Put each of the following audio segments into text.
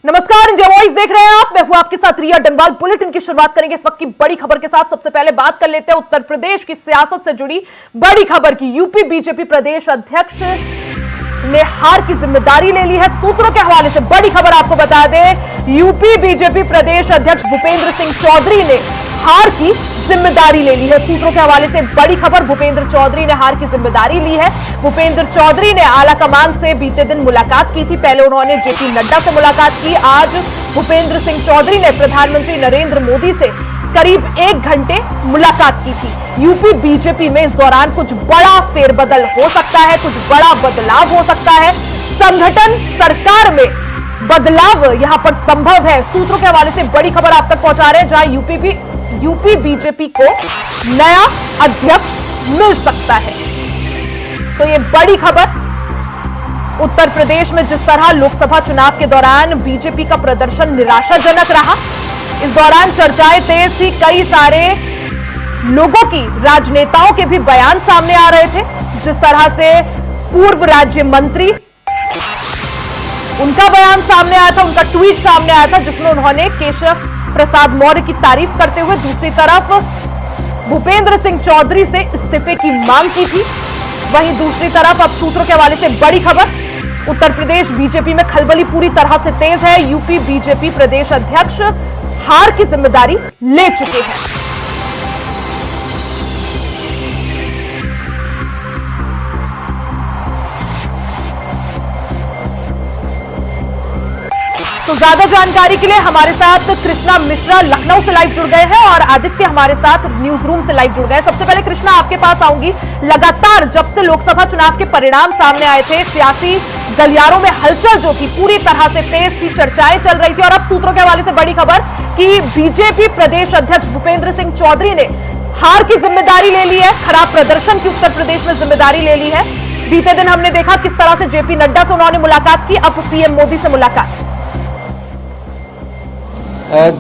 नमस्कार, India voice देख रहे हैं आप। मैं हूं आपके साथ रिया डंबाल। बुलेटिन की शुरुआत करेंगे इस वक्त की बड़ी खबर के साथ। सबसे पहले बात कर लेते हैं उत्तर प्रदेश की सियासत से जुड़ी बड़ी खबर की। यूपी बीजेपी प्रदेश अध्यक्ष ने हार की जिम्मेदारी ले ली है। सूत्रों के हवाले से बड़ी खबर आपको बता दें, यूपी बीजेपी प्रदेश अध्यक्ष भूपेंद्र सिंह चौधरी ने हार की जिम्मेदारी ले ली है। सूत्रों के हवाले से बड़ी खबर, भूपेंद्र चौधरी ने हार की जिम्मेदारी ली है। भूपेंद्र चौधरी ने आला कमान से बीते दिन मुलाकात की थी। पहले उन्होंने जेपी नड्डा से मुलाकात की। आज भूपेंद्र सिंह चौधरी ने प्रधानमंत्री नरेंद्र मोदी से करीब 1 घंटे मुलाकात की थी। यूपी बीजेपी में इस दौरान कुछ बड़ा फेरबदल हो सकता है, कुछ बड़ा बदलाव हो सकता है। संगठन सरकार में बदलाव यहां पर संभव है। सूत्रों के हवाले से बड़ी खबर आप तक पहुंचा रहे हैं, जहां यूपी बीजेपी को नया अध्यक्ष मिल सकता है। तो ये बड़ी खबर। उत्तर प्रदेश में जिस तरह लोकसभा चुनाव के दौरान बीजेपी का प्रदर्शन निराशाजनक रहा, इस दौरान चर्चाएं तेज थी। कई सारे लोगों की, राजनेताओं के भी बयान सामने आ रहे थे। जिस तरह से पूर्व राज्य मंत्री, उनका बयान सामने आया था, उनका ट्वीट सामने आया था, जिसमें उन्होंने केशव प्रसाद मौर्य की तारीफ करते हुए दूसरी तरफ भूपेंद्र सिंह चौधरी से इस्तीफे की मांग की थी। वहीं दूसरी तरफ अब सूत्रों के हवाले से बड़ी खबर, उत्तर प्रदेश बीजेपी में खलबली पूरी तरह से तेज है। यूपी बीजेपी प्रदेश अध्यक्ष हार की जिम्मेदारी ले चुके हैं। तो ज्यादा जानकारी के लिए हमारे साथ कृष्णा मिश्रा लखनऊ से लाइव जुड़ गए हैं और आदित्य हमारे साथ न्यूज रूम से लाइव जुड़ गए हैं। सबसे पहले कृष्णा, आपके पास आऊंगी। लगातार जब से लोकसभा चुनाव के परिणाम सामने आए थे, सियासी गलियारों में हलचल जो थी पूरी तरह से तेज थी, चर्चाएं चल रही थी। और अब सूत्रों के हवाले से बड़ी खबर कि बीजेपी प्रदेश अध्यक्ष भूपेंद्र सिंह चौधरी ने हार की जिम्मेदारी ले ली है। खराब प्रदर्शन की उत्तर प्रदेश में जिम्मेदारी ले ली है। बीते दिन हमने देखा किस तरह से जेपी नड्डा से उन्होंने मुलाकात की, अब पीएम मोदी से मुलाकात।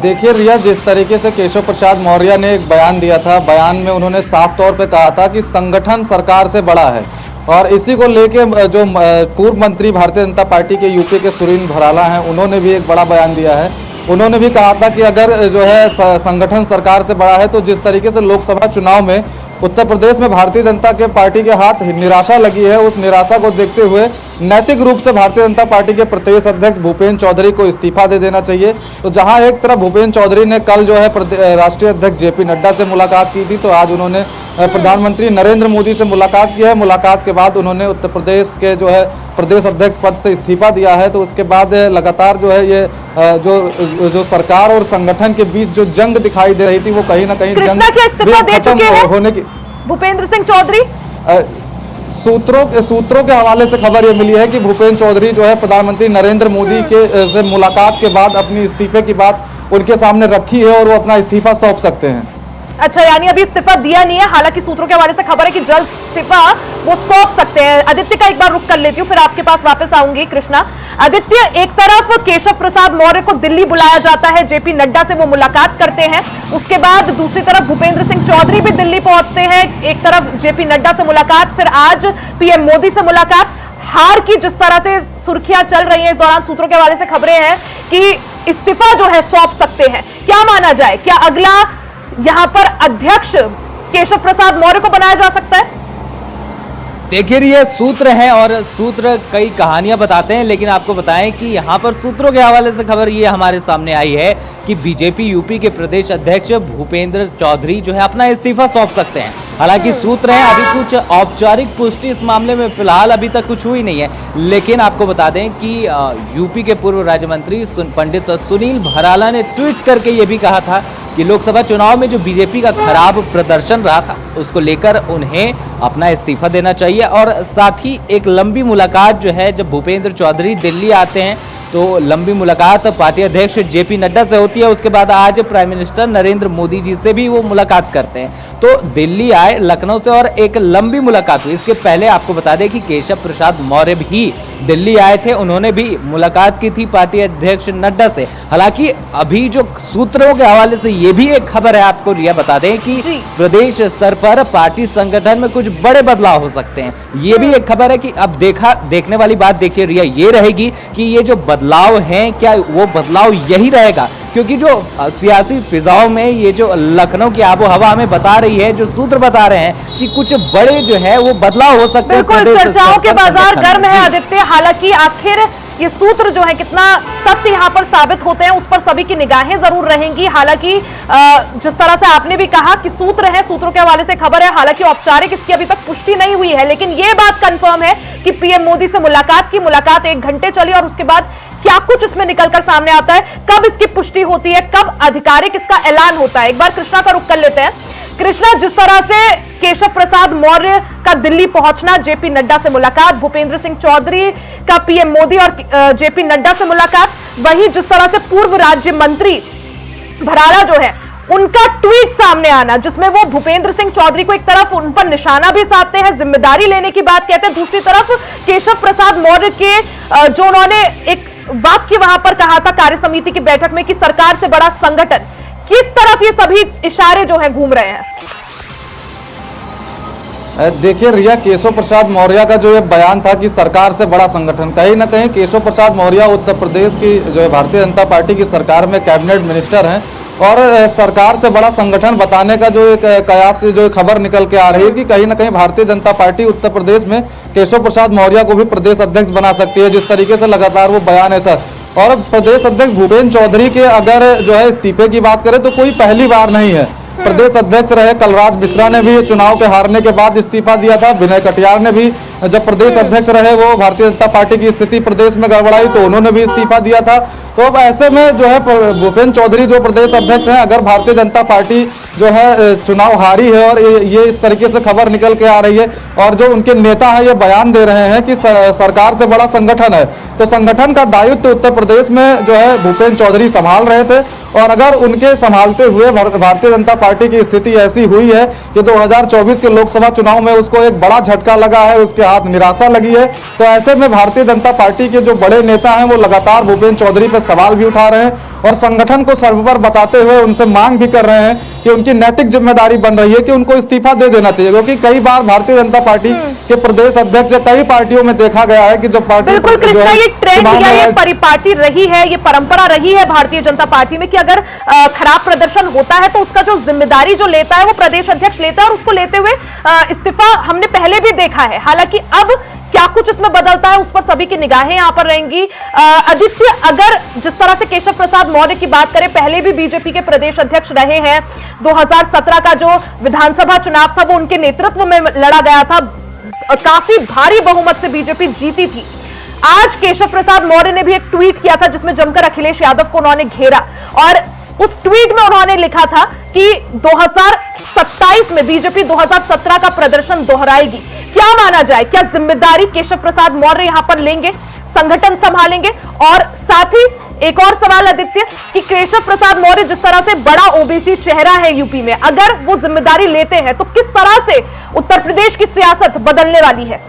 देखिए रिया, जिस तरीके से केशव प्रसाद मौर्य ने एक बयान दिया था, बयान में उन्होंने साफ तौर पे कहा था कि संगठन सरकार से बड़ा है। और इसी को लेके जो पूर्व मंत्री भारतीय जनता पार्टी के यूपी के सुनील भराला हैं, उन्होंने भी एक बड़ा बयान दिया है। उन्होंने भी कहा था कि अगर जो है संगठन सरकार से बड़ा है, तो जिस तरीके से लोकसभा चुनाव में उत्तर प्रदेश में भारतीय जनता के पार्टी के हाथ निराशा लगी है, उस निराशा को देखते हुए नैतिक रूप से भारतीय जनता पार्टी के प्रदेश अध्यक्ष भूपेंद्र चौधरी को इस्तीफा दे देना चाहिए। तो जहां एक तरफ भूपेंद्र चौधरी ने कल जो है राष्ट्रीय अध्यक्ष जेपी नड्डा से मुलाकात की थी, तो आज उन्होंने प्रधानमंत्री नरेंद्र मोदी से मुलाकात की है। मुलाकात के बाद उन्होंने उत्तर प्रदेश के जो है प्रदेश अध्यक्ष पद से इस्तीफा दिया है। तो उसके बाद लगातार जो है ये जो सरकार और संगठन के बीच जो जंग दिखाई दे रही थी, वो कहीं ना कहीं जंग खत्म होने की भूपेंद्र सिंह चौधरी सूत्रों के हवाले से खबर ये मिली है कि भूपेंद्र चौधरी जो है प्रधानमंत्री नरेंद्र मोदी के से मुलाकात के बाद अपनी इस्तीफे की बात उनके सामने रखी है और वो अपना इस्तीफा सौंप सकते हैं। अच्छा, यानी अभी इस्तीफा दिया नहीं है। हालांकि सूत्रों के हवाले से खबर है कि जल्द इस्तीफा वो सौंप सकते हैं। आदित्य का एक बार रुक कर लेती हूँ, फिर आपके पास वापस आऊंगी। कृष्णा, आदित्य, एक तरफ केशव प्रसाद मौर्य को दिल्ली बुलाया जाता है, जेपी नड्डा से वो मुलाकात करते हैं। उसके बाद दूसरी तरफ भूपेंद्र सिंह चौधरी भी दिल्ली पहुंचते हैं। एक तरफ जेपी नड्डा से मुलाकात, फिर आज पीएम मोदी से मुलाकात। हार की जिस तरह से सुर्खियां चल रही हैं इस दौरान, सूत्रों के हवाले से खबरें हैं कि इस्तीफा जो है सौंप सकते हैं। क्या माना जाए, क्या अगला यहां पर अध्यक्ष केशव प्रसाद मौर्य को बनाया जा सकता है? देखिए, ये सूत्र हैं और सूत्र कई कहानियां बताते हैं, लेकिन आपको बताएं कि यहाँ पर सूत्रों के हवाले से खबर ये हमारे सामने आई है कि बीजेपी यूपी के प्रदेश अध्यक्ष भूपेंद्र चौधरी जो है अपना इस्तीफा सौंप सकते हैं। हालांकि सूत्र हैं, अभी कुछ औपचारिक पुष्टि इस मामले में फिलहाल अभी तक कुछ हुई नहीं है। लेकिन आपको बता दें कि यूपी के पूर्व राज्य मंत्री पंडित सुनील भराला ने ट्वीट करके ये भी कहा था कि लोकसभा चुनाव में जो बीजेपी का खराब प्रदर्शन रहा था, उसको लेकर उन्हें अपना इस्तीफा देना चाहिए। और साथ ही एक लंबी मुलाकात जो है, जब भूपेंद्र चौधरी दिल्ली आते हैं तो लंबी मुलाकात पार्टी अध्यक्ष जेपी नड्डा से होती है। उसके बाद आज प्राइम मिनिस्टर नरेंद्र मोदी जी से भी वो मुलाकात करते हैं। तो दिल्ली आए लखनऊ से और एक लंबी मुलाकात हुई। इसके पहले आपको बता दें कि केशव प्रसाद मौर्य भी दिल्ली आए थे, उन्होंने भी मुलाकात की थी पार्टी अध्यक्ष नड्डा से। हालांकि अभी जो सूत्रों के हवाले से ये भी एक खबर है, आपको रिया बता दें कि प्रदेश स्तर पर पार्टी संगठन में कुछ बड़े बदलाव हो सकते हैं। ये भी एक खबर है कि अब देखने वाली बात देखिए रिया ये रहेगी कि ये जो बदलाव हैं क्या वो बदलाव यही रहेगा, क्योंकि जो सियासी फिजाओं में ये जो लखनऊ की आबो हवा हमें बता रही है, जो सूत्र बता रहे हैं कि कुछ बड़े जो है वो बदलाव हो सकते हैं। बिल्कुल, चर्चाओं के बाजार गर्म है आदित्य। हालांकि आखिर ये सूत्र जो है कितना सत्य यहाँ पर साबित होते हैं उस पर सभी की निगाहें जरूर रहेंगी। हालांकि जिस तरह से आपने भी कहा कि सूत्र है, सूत्रों के हवाले से खबर है, हालांकि औपचारिक इसकी अभी तक पुष्टि नहीं हुई है, लेकिन ये बात कंफर्म है कि पीएम मोदी से मुलाकात 1 घंटे चली और उसके बाद क्या कुछ इसमें निकलकर सामने आता है, कब इसकी पुष्टि होती है, कब आधिकारिक इसका ऐलान होता है। एक बार कृष्णा का रुख कर लेते हैं। कृष्णा, जिस तरह से केशव प्रसाद मौर्य का दिल्ली पहुंचना, जेपी नड्डा से मुलाकात, भूपेंद्र सिंह चौधरी का पीएम मोदी और जेपी नड्डा से मुलाकात, वहीं जिस तरह से पूर्व राज्य मंत्री भराड़ा जो है उनका ट्वीट सामने आना जिसमें वो भूपेंद्र सिंह चौधरी को एक तरफ उन पर निशाना भी साधते हैं, जिम्मेदारी लेने की बात कहते हैं, दूसरी तरफ केशव प्रसाद मौर्य के जो उन्होंने एक वाक्य वहां पर कहा था कार्य समिति की बैठक में कि सरकार से बड़ा संगठन, किस तरफ ये सभी इशारे जो है घूम रहे हैं? देखिए रिया, केशव प्रसाद मौर्य का जो ये बयान था कि सरकार से बड़ा संगठन, कहीं ना कहीं केशव प्रसाद मौर्य उत्तर प्रदेश की जो है भारतीय जनता पार्टी की सरकार में कैबिनेट मिनिस्टर हैं और सरकार से बड़ा संगठन बताने का जो एक कयास से जो खबर निकल के आ रही है कि कहीं ना कहीं भारतीय जनता पार्टी उत्तर प्रदेश में केशव प्रसाद मौर्य को भी प्रदेश अध्यक्ष बना सकती है, जिस तरीके से लगातार वो बयान है सर। और प्रदेश अध्यक्ष भूपेंद्र चौधरी के अगर जो है इस्तीफे की बात करें तो कोई पहली बार नहीं है। प्रदेश अध्यक्ष रहे कलराज मिश्रा ने भी चुनाव के हारने के बाद इस्तीफा दिया था, विनय कटियार ने भी जब प्रदेश अध्यक्ष रहे वो भारतीय जनता पार्टी की स्थिति प्रदेश में गड़बड़ाई तो उन्होंने भी इस्तीफा दिया था। तो अब ऐसे में जो है भूपेंद्र चौधरी जो प्रदेश अध्यक्ष हैं, अगर भारतीय जनता पार्टी जो है चुनाव हारी है और ये इस तरीके से खबर निकल के आ रही है और जो उनके नेता हैं ये बयान दे रहे हैं कि सरकार से बड़ा संगठन है, तो संगठन का दायित्व उत्तर प्रदेश में जो है भूपेंद्र चौधरी संभाल रहे थे। और अगर उनके संभालते हुए भारतीय जनता पार्टी की स्थिति ऐसी हुई है कि 2024 के लोकसभा चुनाव में उसको एक बड़ा झटका लगा है, उसके हाथ निराशा लगी है, तो ऐसे में भारतीय जनता पार्टी के जो बड़े नेता हैं वो लगातार भूपेंद्र चौधरी पर सवाल भी उठा रहे हैं और संगठन को सर्वोपरि बताते हुए उनसे मांग भी कर रहे हैं कि उनकी नैतिक जिम्मेदारी बन रही है कि उनको इस्तीफा दे देना चाहिए, क्योंकि कई बार भारतीय जनता पार्टी के प्रदेश अध्यक्ष कई पार्टियों में देखा गया है कि जो पार्टी बिल्कुल कृष्णा, ये ट्रेंड या ये परिपाटी रही है, ये परंपरा रही है भारतीय जनता पार्टी में कि अगर खराब प्रदर्शन होता है तो उसका जो जिम्मेदारी जो लेता है वो प्रदेश अध्यक्ष लेता है और उसको लेते हुए इस्तीफा हमने पहले भी देखा है। हालांकि अब क्या कुछ इसमें बदलता है उस पर सभी की निगाहें यहां पर रहेंगी। आदित्य, अगर जिस तरह से केशव प्रसाद मौर्य की बात करें, पहले भी बीजेपी के प्रदेश अध्यक्ष रहे हैं, 2017 का जो विधानसभा चुनाव था वो उनके नेतृत्व में लड़ा गया था, काफी भारी बहुमत से बीजेपी जीती थी। आज केशव प्रसाद मौर्य ने भी एक ट्वीट किया था जिसमें जमकर अखिलेश यादव को उन्होंने घेरा और उस ट्वीट में उन्होंने लिखा था कि 2027 में बीजेपी 2017 का प्रदर्शन दोहराएगी। क्या माना जाए, क्या जिम्मेदारी केशव प्रसाद मौर्य यहां पर लेंगे, संगठन संभालेंगे? और साथ ही एक और सवाल आदित्य कि केशव प्रसाद मौर्य जिस तरह से बड़ा ओबीसी चेहरा है यूपी में, अगर वो जिम्मेदारी लेते हैं तो किस तरह से उत्तर प्रदेश की सियासत बदलने वाली है?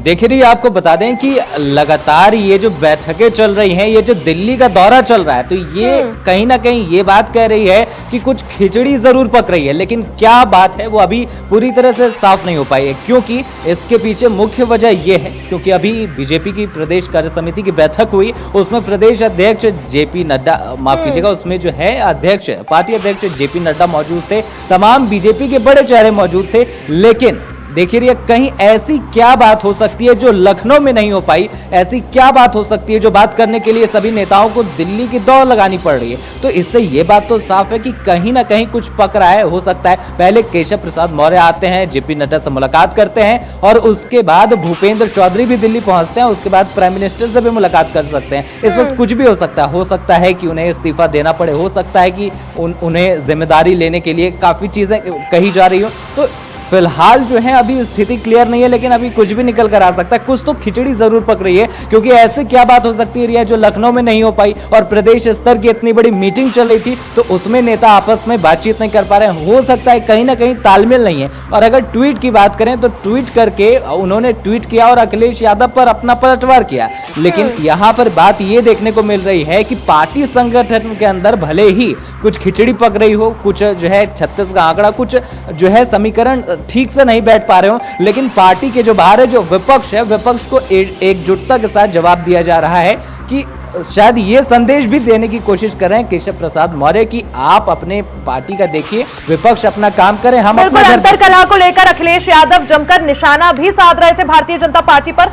देखिए रही, आपको बता दें कि लगातार ये जो बैठकें चल रही हैं, ये जो दिल्ली का दौरा चल रहा है, तो ये कहीं ना कहीं ये बात कह रही है कि कुछ खिचड़ी जरूर पक रही है, लेकिन क्या बात है वो अभी पूरी तरह से साफ नहीं हो पाई है, क्योंकि इसके पीछे मुख्य वजह ये है क्योंकि अभी बीजेपी की प्रदेश कार्य समिति की बैठक हुई, उसमें प्रदेश अध्यक्ष जेपी नड्डा, माफ कीजिएगा, उसमें जो है अध्यक्ष पार्टी अध्यक्ष जेपी नड्डा मौजूद थे, तमाम बीजेपी के बड़े चेहरे मौजूद थे। लेकिन देखिए कहीं ऐसी क्या बात हो सकती है जो लखनऊ में नहीं हो पाई, ऐसी क्या बात हो सकती है जो बात करने के लिए सभी नेताओं को दिल्ली की दौड़ लगानी पड़ रही है? तो इससे ये बात तो साफ है कि कहीं ना कहीं कुछ पक रहा है। हो सकता है पहले केशव प्रसाद मौर्य आते हैं, जेपी नड्डा से मुलाकात करते हैं और उसके बाद भूपेंद्र चौधरी भी दिल्ली पहुंचते हैं, उसके बाद प्राइम मिनिस्टर से भी मुलाकात कर सकते हैं। इस वक्त कुछ भी हो सकता है कि उन्हें इस्तीफा देना पड़े, हो सकता है कि उन्हें जिम्मेदारी लेने के लिए काफी चीजें कही जा रही हो। तो फिलहाल जो है अभी स्थिति क्लियर नहीं है, लेकिन अभी कुछ भी निकल कर आ सकता है। कुछ तो खिचड़ी जरूर पक रही है, क्योंकि ऐसे क्या बात हो सकती है रिया जो लखनऊ में नहीं हो पाई और प्रदेश स्तर की इतनी बड़ी मीटिंग चल रही थी तो उसमें नेता आपस में बातचीत नहीं कर पा रहे हैं। हो सकता है कहीं ना कहीं तालमेल नहीं है। और अगर ट्वीट की बात करें तो ट्वीट करके उन्होंने ट्वीट किया और अखिलेश यादव पर अपना पलटवार किया, लेकिन यहाँ पर बात ये देखने को मिल रही है कि पार्टी संगठन के अंदर भले ही कुछ खिचड़ी पक रही हो, कुछ जो है 36 का आंकड़ा, कुछ जो है समीकरण ठीक से नहीं बैठ पा रहे हो, लेकिन पार्टी के जो बाहर है जो विपक्ष है, विपक्ष को एकजुटता के साथ जवाब दिया जा रहा है कि शायद ये संदेश भी देने की कोशिश कर रहे हैं केशव प्रसाद मौर्य की आप अपने पार्टी का देखिए, विपक्ष अपना काम करें, हम अपना घर। अंतर कलह को लेकर अखिलेश यादव जमकर निशाना भी साध रहे थे भारतीय जनता पार्टी पर।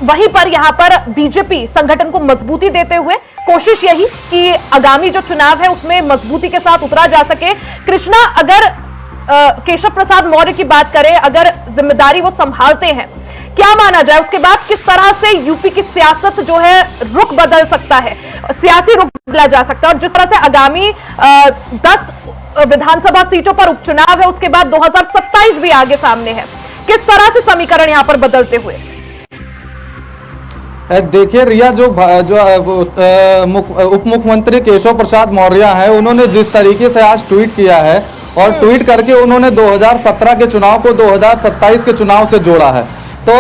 वहीं पर यहां पर बीजेपी संगठन को मजबूती देते हुए कोशिश यही कि आगामी जो चुनाव है उसमें मजबूती के साथ उतरा जा सके। कृष्णा, अगर केशव प्रसाद मौर्य की बात करें, अगर जिम्मेदारी वो संभालते हैं, क्या माना जाए उसके बाद किस तरह से यूपी की सियासत जो है रुख बदल सकता है, सियासी रुख बदला जा सकता है, और जिस तरह से आगामी 10 विधानसभा सीटों पर उपचुनाव है, उसके बाद 2027 भी आगे सामने है, किस तरह से समीकरण यहां पर बदलते हुए? देखिए रिया, जो उप मुख्यमंत्री केशव प्रसाद मौर्य है, उन्होंने जिस तरीके से आज ट्वीट किया है और ट्वीट करके उन्होंने 2017 के चुनाव को 2027 के चुनाव से जोड़ा है, तो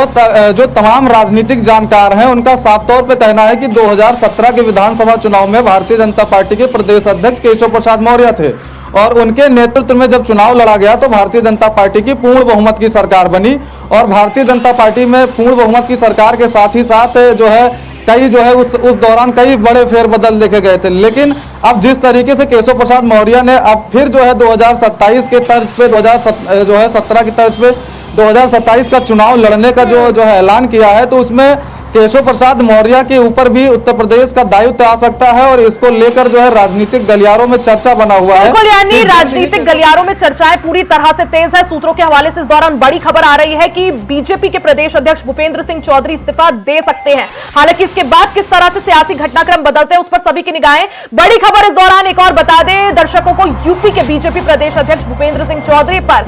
जो तमाम राजनीतिक जानकार हैं उनका साफ तौर पे कहना है कि 2017 के विधानसभा चुनाव में भारतीय जनता पार्टी के प्रदेश अध्यक्ष केशव प्रसाद मौर्य थे और उनके नेतृत्व में जब चुनाव लड़ा गया तो भारतीय जनता पार्टी की पूर्ण बहुमत की सरकार बनी और भारतीय जनता पार्टी में पूर्ण बहुमत की सरकार के साथ ही साथ जो है कई जो है उस दौरान कई बड़े फेरबदल देखे गए थे। लेकिन अब जिस तरीके से केशव प्रसाद मौर्य ने अब फिर जो है 2027 के तर्ज पे 2017 की तर्ज पे 2027 का चुनाव लड़ने का जो है ऐलान किया है, तो उसमें केशव प्रसाद मौर्य के ऊपर भी उत्तर प्रदेश का दायित्व आ सकता है और इसको लेकर जो है राजनीतिक गलियारों में चर्चा बना हुआ है। बिल्कुल, यानी राजनीतिक गलियारों में चर्चाएं पूरी तरह से तेज है। सूत्रों के हवाले से इस दौरान बड़ी खबर आ रही है कि बीजेपी के प्रदेश अध्यक्ष भूपेंद्र सिंह चौधरी इस्तीफा दे सकते हैं। हालांकि इसके बाद किस तरह से सियासी घटनाक्रम बदलते हैं उस पर सभी की निगाहें। बड़ी खबर इस दौरान एक और बता दें दर्शकों को, यूपी के बीजेपी प्रदेश अध्यक्ष भूपेंद्र सिंह चौधरी पर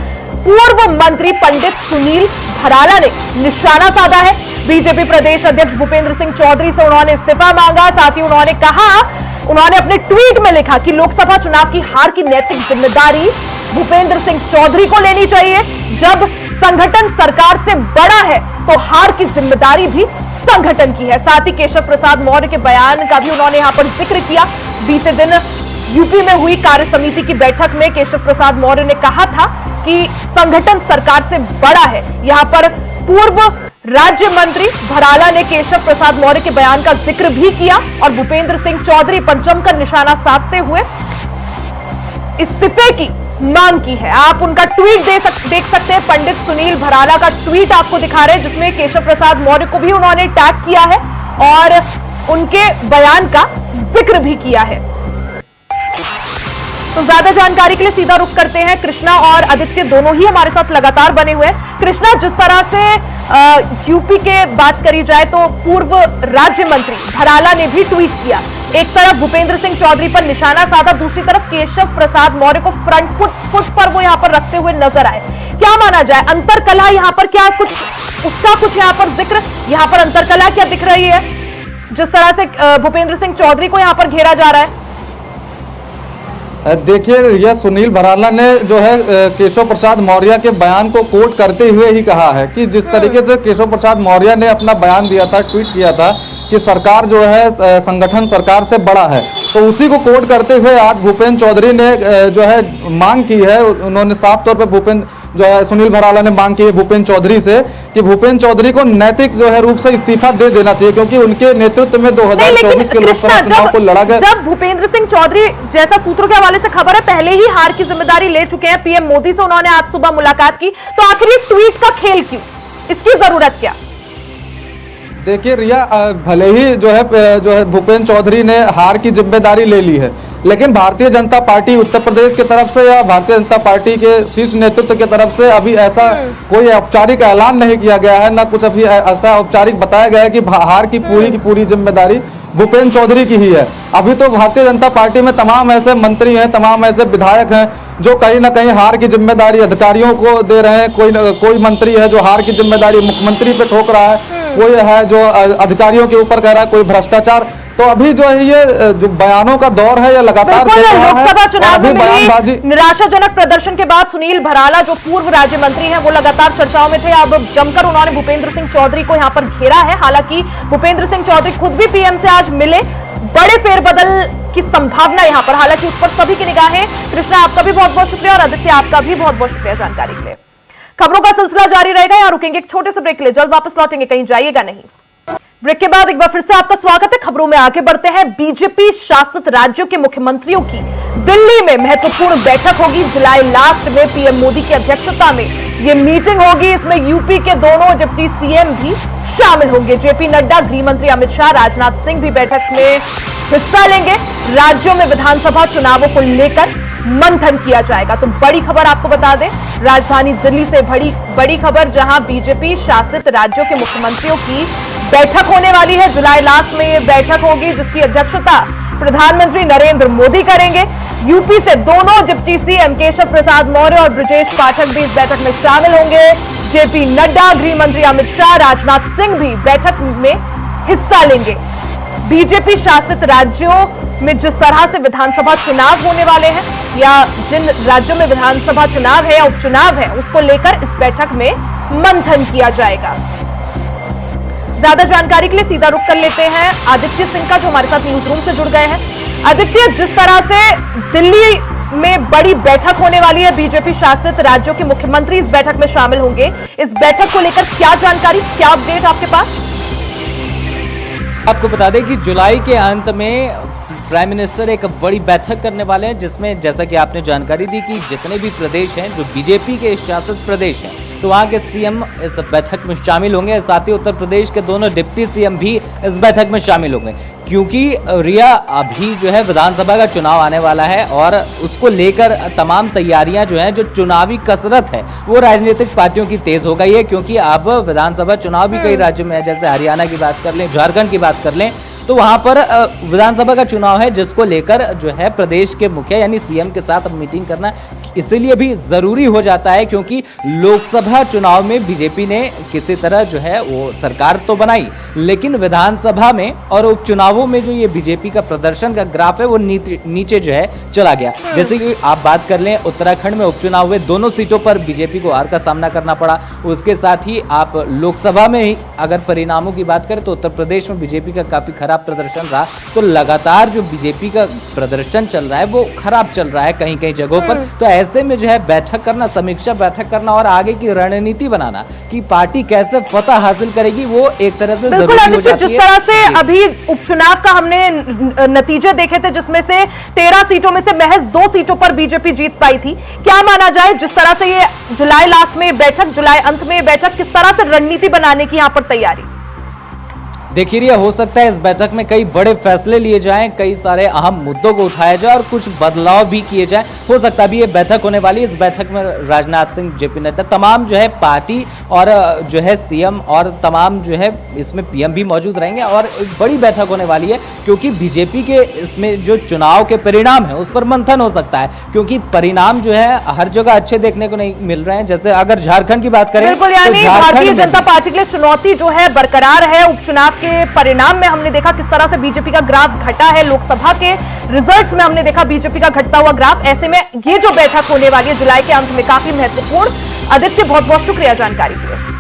पूर्व मंत्री पंडित सुनील भराला ने निशाना साधा है। बीजेपी प्रदेश अध्यक्ष भूपेंद्र सिंह चौधरी से उन्होंने इस्तीफा मांगा। साथ ही उन्होंने अपने ट्वीट में लिखा कि लोकसभा चुनाव की हार की नैतिक जिम्मेदारी भूपेंद्र सिंह चौधरी को लेनी चाहिए। जब संगठन सरकार से बड़ा है तो हार की जिम्मेदारी भी संगठन की है। साथ ही केशव प्रसाद मौर्य के बयान का भी उन्होंने यहां पर जिक्र किया। बीते दिन यूपी में हुई कार्य समिति की बैठक में केशव प्रसाद मौर्य ने कहा था कि संगठन सरकार से बड़ा है। यहां पर पूर्व राज्य मंत्री भराला ने केशव प्रसाद मौर्य के बयान का जिक्र भी किया और भूपेंद्र सिंह चौधरी पर जमकर निशाना साधते हुए इस्तीफे की मांग की है। आप उनका ट्वीट देख सकते हैं। पंडित सुनील भराला का ट्वीट आपको दिखा रहे हैं जिसमें केशव प्रसाद मौर्य को भी उन्होंने टैग किया है और उनके बयान का जिक्र भी किया है। तो ज्यादा जानकारी के लिए सीधा रुख करते हैं। कृष्णा और आदित्य दोनों ही हमारे साथ लगातार बने हुए हैं। कृष्णा, जिस तरह से यूपी के बात करी जाए तो पूर्व राज्य मंत्री भराला ने भी ट्वीट किया। एक तरफ भूपेंद्र सिंह चौधरी पर निशाना साधा, दूसरी तरफ केशव प्रसाद मौर्य को फ्रंट फुट पर वो यहाँ पर रखते हुए नजर आए। क्या माना जाए, अंतरकलह यहाँ पर क्या कुछ उसका कुछ यहाँ पर जिक्र, यहाँ पर अंतरकलह क्या दिख रही है जिस तरह से भूपेंद्र सिंह चौधरी को यहाँ पर घेरा जा रहा है? देखिए, यह सुनील भराला ने जो है केशव प्रसाद मौर्य के बयान को कोट करते हुए ही कहा है कि जिस तरीके से केशव प्रसाद मौर्य ने अपना बयान दिया था, ट्वीट किया था कि सरकार जो है संगठन सरकार से बड़ा है, तो उसी को कोट करते हुए आज भूपेंद्र चौधरी ने जो है मांग की है। उन्होंने साफ तौर पे भूपेंद्र जो है सुनील भराला ने मांग की है भूपेंद्र चौधरी से कि भूपेंद्र चौधरी को नैतिक जो है रूप से इस्तीफा दे देना चाहिए, क्योंकि उनके नेतृत्व में 2024 के लोकसभा चुनाव को लड़ा गया। जब भूपेंद्र सिंह चौधरी, जैसा सूत्रों के हवाले से खबर है, पहले ही हार की जिम्मेदारी ले चुके हैं, पीएम मोदी से उन्होंने आज सुबह मुलाकात की, तो आखिर ये ट्वीट का खेल क्यों, इसकी जरूरत क्या? देखिए रिया, भले ही जो है भूपेंद्र चौधरी ने हार की जिम्मेदारी ले ली है, लेकिन भारतीय जनता पार्टी उत्तर प्रदेश की तरफ से या भारतीय जनता पार्टी के शीर्ष नेतृत्व की तरफ से अभी ऐसा कोई औपचारिक ऐलान नहीं किया गया है, ना कुछ अभी ऐसा औपचारिक बताया गया है कि हार की पूरी जिम्मेदारी भूपेंद्र चौधरी की ही है। अभी तो भारतीय जनता पार्टी में तमाम ऐसे मंत्री हैं, तमाम ऐसे विधायक हैं जो कहीं ना कहीं हार की जिम्मेदारी अधिकारियों को दे रहे हैं। कोई मंत्री है जो हार की जिम्मेदारी मुख्यमंत्री पे ठोक रहा है, कोई है जो अधिकारियों के ऊपर कह रहा है कोई भ्रष्टाचार। तो अभी जो है ये जो बयानों का दौर है, ये लगातार चल रहा है। लोकसभा चुनाव में बयानबाजी मिली निराशाजनक प्रदर्शन के बाद सुनील भराला जो पूर्व राज्य मंत्री हैं वो लगातार चर्चाओं में थे। अब जमकर उन्होंने भूपेंद्र सिंह चौधरी को यहां पर घेरा है। हालांकि भूपेंद्र सिंह चौधरी खुद भी पीएम से आज मिले, बड़े फेरबदल की संभावना यहां पर, हालांकि उस पर सभी की निगाहें। कृष्णा, आपका भी बहुत बहुत शुक्रिया और आदित्य आपका भी बहुत बहुत शुक्रिया जानकारी के लिए। खबरों का सिलसिला जारी रहेगा, यहां रुकेंगे एक छोटे से ब्रेक के लिए, जल्द वापस लौटेंगे, कहीं जाइएगा नहीं। ब्रेक के बाद एक बार फिर से आपका स्वागत है। खबरों में आगे बढ़ते हैं। बीजेपी शासित राज्यों के मुख्यमंत्रियों की दिल्ली में महत्वपूर्ण बैठक होगी। जुलाई लास्ट में पीएम मोदी की अध्यक्षता में यह मीटिंग होगी। इसमें यूपी के दोनों डिप्टी सीएम भी शामिल होंगे। जेपी नड्डा, गृह मंत्री अमित शाह, राजनाथ सिंह भी बैठक में हिस्सा लेंगे। राज्यों में विधानसभा चुनावों को लेकर मंथन किया जाएगा। तो बड़ी खबर आपको बता दें, राजधानी दिल्ली से बड़ी खबर, जहां बीजेपी शासित राज्यों के मुख्यमंत्रियों की बैठक होने वाली है। जुलाई लास्ट में यह बैठक होगी जिसकी अध्यक्षता प्रधानमंत्री नरेंद्र मोदी करेंगे। यूपी से दोनों डिप्टी सीएम केशव प्रसाद मौर्य और ब्रजेश पाठक भी इस बैठक में शामिल होंगे। जेपी नड्डा, गृह मंत्री अमित शाह, राजनाथ सिंह भी बैठक में हिस्सा लेंगे। बीजेपी शासित राज्यों में जिस तरह से विधानसभा चुनाव होने वाले हैं या जिन राज्यों में विधानसभा चुनाव है या उपचुनाव है, उसको लेकर इस बैठक में मंथन किया जाएगा। ज्यादा जानकारी के लिए सीधा रुख कर लेते हैं आदित्य सिंह का, जो हमारे साथ न्यूज रूम से जुड़ गए हैं। आदित्य, जिस तरह से दिल्ली में बड़ी बैठक होने वाली है, बीजेपी शासित राज्यों के मुख्यमंत्री इस बैठक में शामिल होंगे, इस बैठक को लेकर क्या जानकारी, क्या अपडेट आपके पास? आपको बता दें कि जुलाई के अंत में प्राइम मिनिस्टर एक बड़ी बैठक करने वाले हैं, जिसमें जैसा कि आपने जानकारी दी कि जितने भी प्रदेश हैं जो बीजेपी के शासित प्रदेश हैं, तो वहाँ के सीएम इस बैठक में शामिल होंगे। साथ ही उत्तर प्रदेश के दोनों डिप्टी सीएम भी इस बैठक में शामिल होंगे, क्योंकि रिया अभी जो है विधानसभा का चुनाव आने वाला है और उसको लेकर तमाम तैयारियां जो हैं, जो चुनावी कसरत है वो राजनीतिक पार्टियों की तेज हो गई है। क्योंकि अब विधानसभा चुनाव भी कई राज्यों में है, जैसे हरियाणा की बात कर लें, झारखंड की बात कर लें, तो वहां पर विधानसभा का चुनाव है, जिसको लेकर जो है प्रदेश के मुखिया यानी सीएम के साथ मीटिंग करना इसलिए भी जरूरी हो जाता है, क्योंकि लोकसभा चुनाव में बीजेपी ने किसी तरह जो है वो सरकार तो बनाई, लेकिन विधानसभा में और उपचुनावों में जो ये बीजेपी का प्रदर्शन का ग्राफ है वो नीचे जो है चला गया। जैसे कि आप बात कर लें, उत्तराखंड में उपचुनाव हुए, दोनों सीटों पर बीजेपी को हार का सामना करना पड़ा। उसके साथ ही आप लोकसभा में ही अगर परिणामों की बात करें तो उत्तर प्रदेश में बीजेपी का काफी खराब प्रदर्शन रहा। तो लगातार जो बीजेपी का प्रदर्शन चल रहा है वो खराब चल रहा है कहीं कहीं जगहों पर। तो ऐसे में जो है बैठक करना, समीक्षा बैठक करना और आगे की रणनीति बनाना कि पार्टी कैसे फतह हासिल करेगी, वो एक तरह से जरूरी हो जाती है। जिस तरह से अभी उपचुनाव का हमने नतीजे देखे थे, जिसमें से 13 सीटों में से महज 2 सीटों पर बीजेपी जीत पाई थी, क्या माना जाए जिस तरह से ये जुलाई लास्ट में बैठक, जुलाई अंत में बैठक, किस तरह से रणनीति बनाने की यहाँ पर तैयारी? देखिए रिया, हो सकता है इस बैठक में कई बड़े फैसले लिए जाएं, कई सारे अहम मुद्दों को उठाया जाए और कुछ बदलाव भी किए जाएं। हो सकता है अभी ये बैठक होने वाली है, इस बैठक में राजनाथ सिंह, जेपी नड्डा, तमाम जो है पार्टी और जो है सीएम और तमाम जो है इसमें पीएम भी मौजूद रहेंगे और एक बड़ी बैठक होने वाली है। क्योंकि बीजेपी के इसमें जो चुनाव के परिणाम है उस पर मंथन हो सकता है, क्योंकि परिणाम जो है हर जगह अच्छे देखने को नहीं मिल रहे हैं। जैसे अगर झारखंड की बात करें, बिल्कुल, यानी भारतीय जनता पार्टी के लिए चुनौती जो है बरकरार है। उपचुनाव के परिणाम में हमने देखा किस तरह से बीजेपी का ग्राफ घटा है, लोकसभा के रिजल्ट्स में हमने देखा बीजेपी का घटता हुआ ग्राफ। ऐसे में ये जो बैठक होने वाली है जुलाई के अंत में काफी महत्वपूर्ण। आदित्य, बहुत बहुत शुक्रिया जानकारी के लिए।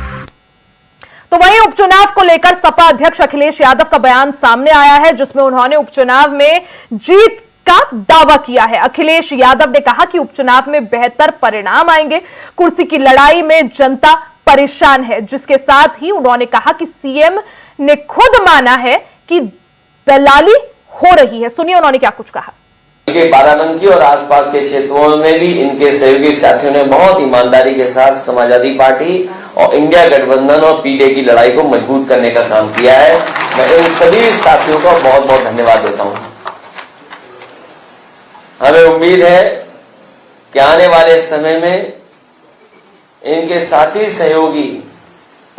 तो वहीं उपचुनाव को लेकर सपा अध्यक्ष अखिलेश यादव का बयान सामने आया है, जिसमें उन्होंने उपचुनाव में जीत का दावा किया है। अखिलेश यादव ने कहा कि उपचुनाव में बेहतर परिणाम आएंगे, कुर्सी की लड़ाई में जनता परेशान है, जिसके साथ ही उन्होंने कहा कि सीएम ने खुद माना है कि दलाली हो रही है। सुनिए उन्होंने क्या कुछ कहा। बाराबंकी और आसपास के क्षेत्रों में भी इनके सहयोगी साथियों ने बहुत ईमानदारी के साथ समाजवादी पार्टी और इंडिया गठबंधन और पीडीए की लड़ाई को मजबूत करने का काम किया है। मैं इन सभी साथियों का बहुत बहुत धन्यवाद देता हूं। हमें उम्मीद है कि आने वाले समय में इनके साथी सहयोगी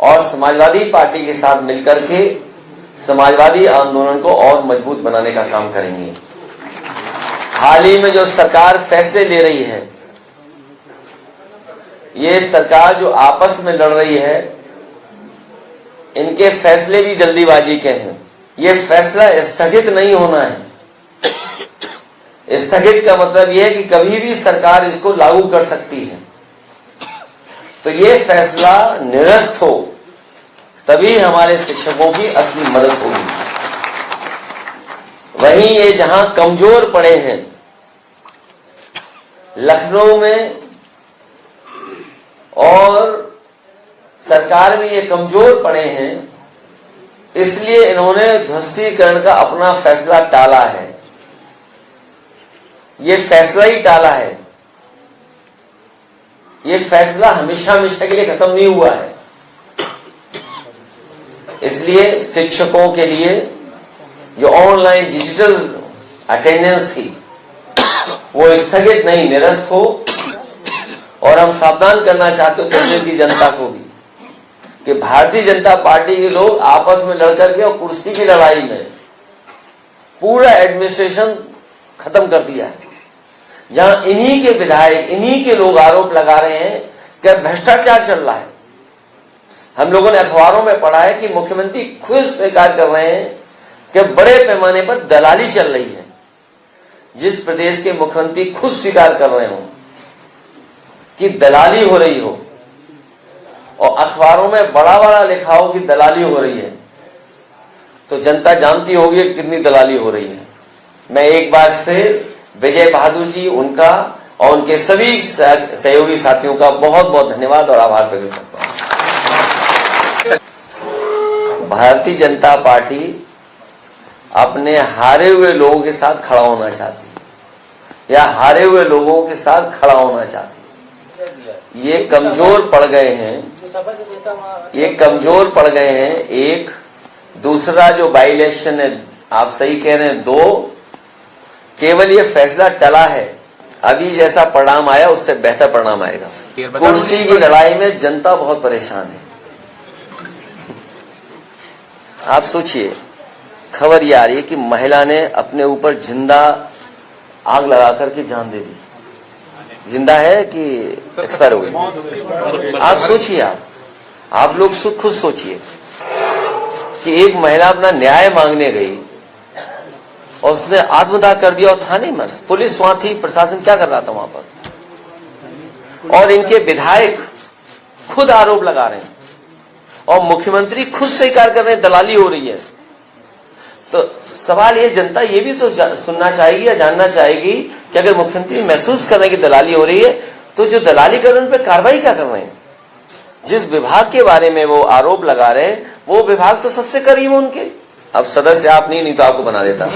और समाजवादी पार्टी के साथ मिलकर के समाजवादी आंदोलन को और मजबूत बनाने का काम करेंगे। हाल ही में जो सरकार फैसले ले रही है, ये सरकार जो आपस में लड़ रही है, इनके फैसले भी जल्दीबाजी के हैं। ये फैसला स्थगित नहीं होना है। स्थगित का मतलब यह है कि कभी भी सरकार इसको लागू कर सकती है। तो ये फैसला निरस्त हो, तभी हमारे शिक्षकों की असली मदद होगी। वहीं ये जहां कमजोर पड़े हैं, लखनऊ में और सरकार में ये कमजोर पड़े हैं, इसलिए इन्होंने ध्वस्तीकरण का अपना फैसला टाला है। ये फैसला ही टाला है। ये फैसला हमेशा हमेशा के लिए खत्म नहीं हुआ है। इसलिए शिक्षकों के लिए जो ऑनलाइन डिजिटल अटेंडेंस थी, वो स्थगित नहीं, निरस्त हो। और हम सावधान करना चाहते हो देश की जनता को भी कि भारतीय जनता पार्टी के लोग आपस में लड़कर के और कुर्सी की लड़ाई में पूरा एडमिनिस्ट्रेशन खत्म कर दिया है। जहां इन्हीं के विधायक, इन्हीं के लोग आरोप लगा रहे हैं कि भ्रष्टाचार चल रहा है। हम लोगों ने अखबारों में पढ़ा है कि मुख्यमंत्री खुद स्वीकार कर रहे हैं कि बड़े पैमाने पर दलाली चल रही है। जिस प्रदेश के मुख्यमंत्री खुद स्वीकार कर रहे हो कि दलाली हो रही हो और अखबारों में बड़ा बड़ा लिखा हो कि दलाली हो रही है, तो जनता जानती होगी कितनी दलाली हो रही है। मैं एक बार फिर विजय बहादुर जी, उनका और उनके सभी सहयोगी साथियों का बहुत बहुत धन्यवाद और आभार प्रकट करता हूं। भारतीय जनता पार्टी अपने हारे हुए लोगों के साथ खड़ा होना चाहती है या हारे हुए लोगों के साथ खड़ा होना चाहती है। ये कमजोर पड़ गए हैं, ये कमजोर पड़ गए हैं। एक दूसरा जो बाई इलेक्शन है, आप सही कह रहे हैं, 2 केवल ये फैसला टला है। अभी जैसा परिणाम आया उससे बेहतर परिणाम आएगा। कुर्सी की लड़ाई में जनता बहुत परेशान है। आप सोचिए, खबर ये आ रही है कि महिला ने अपने ऊपर जिंदा आग लगा करके जान दे दी। जिंदा है कि एक्सपायर हो गई? आप सोचिए, आप लोग खुद सोचिए कि एक महिला अपना न्याय मांगने गई और उसने आत्मदाह कर दिया और थाने में पुलिस वहां थी, प्रशासन क्या कर रहा था वहां पर? और इनके विधायक खुद आरोप लगा रहे हैं और मुख्यमंत्री खुद स्वीकार कर रहे हैं दलाली हो रही है। तो सवाल ये, जनता ये भी तो सुनना चाहेगी या जानना चाहेगी कि अगर मुख्यमंत्री महसूस कर रहे हैं कि दलाली हो रही है, तो जो दलाली कर रहे हैं उन पर कार्रवाई क्या कर रहे हैं? जिस विभाग के बारे में वो आरोप लगा रहे हैं, वो विभाग तो सबसे करीब है उनके। अब सदस्य आप नहीं तो आपको बना देता।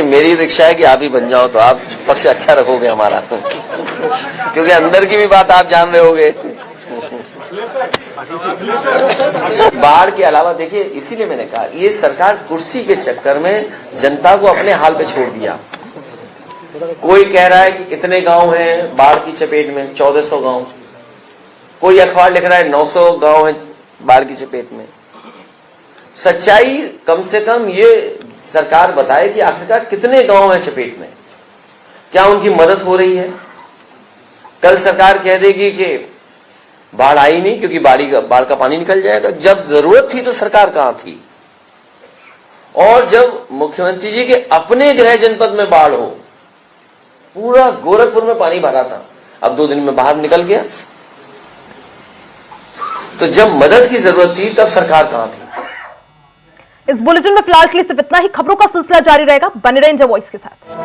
मेरी इच्छा है कि आप ही बन जाओ, तो आप पक्ष अच्छा रखोगे हमारा, क्योंकि अंदर की भी बात आप जान रहे होगे। बाढ़ के अलावा देखिए, इसीलिए मैंने कहा ये सरकार कुर्सी के चक्कर में जनता को अपने हाल पे छोड़ दिया। कोई कह रहा है कि इतने गांव हैं बाढ़ की चपेट में, 1400 गांव। कोई अखबार लिख रहा है 900 गांव हैं बाढ़ की चपेट में। सच्चाई कम से कम ये सरकार बताए कि आखिरकार कितने गांव हैं चपेट में, क्या उनकी मदद हो रही है? कल सरकार कह देगी कि बाढ़ आई नहीं क्योंकि बाढ़ का पानी निकल जाएगा। जब जरूरत थी तो सरकार कहां थी? और जब मुख्यमंत्री जी के अपने गृह जनपद में बाढ़ हो, पूरा गोरखपुर में पानी भरा था, अब 2 दिन में बाहर निकल गया। तो जब मदद की जरूरत थी तब सरकार कहां थी? इस बुलेटिन में फिलहाल के लिए सिर्फ इतना ही। खबरों का सिलसिला जारी रहेगा, बने रहें इंडिया वॉइस के साथ।